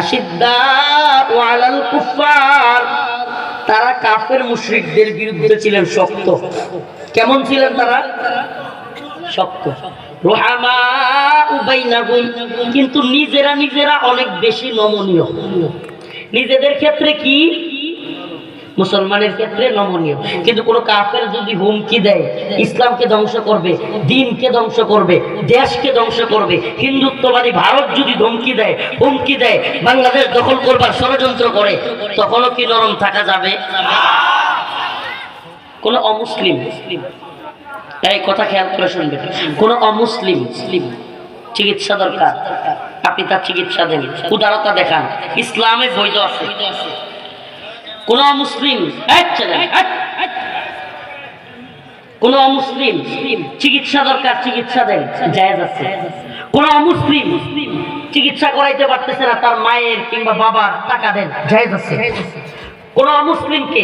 আশিদ্দাউ আলাল কুফার, তারা কাফের মুশরিকদের বিরুদ্ধে ছিলেন শক্ত। কেমন ছিলেন তারা? শক্ত। রুহামাউ বাইনাহুম, কিন্তু নিজেরা নিজেরা অনেক বেশি নমনীয়। নিজেদের ক্ষেত্রে কি? মুসলমানের ক্ষেত্রে নমনীয়। কিন্তু কোন কাফের যদি হুমকি দেয় ইসলামকে ধ্বংস করবে, দ্বীনকে ধ্বংস করবে, দেশকে ধ্বংস করবে, হিন্দুত্ববাদী ভারত যদি হুমকি দেয় বাংলাদেশ দখল করবার ষড়যন্ত্র করে, তখনও কি নরম থাকা যাবে? কোন অমুসলিম, এই কথা খেয়াল করে শুনবেন, কোন অমুসলিম চিকিৎসা দরকার, আপনি তার চিকিৎসা দেন, উদারতা দেখান, ইসলামে বৈধ আছে। কোন অমুসলিম চিকিৎসা দরকার, চিকিৎসা দেন, জায়েজ আছে। কোন অমুসলিম চিকিৎসা করাইতে পারতেছে না, তার মায়ের কিংবা বাবার টাকা দেন, জায়েজ আছে। কোন অমুসলিমকে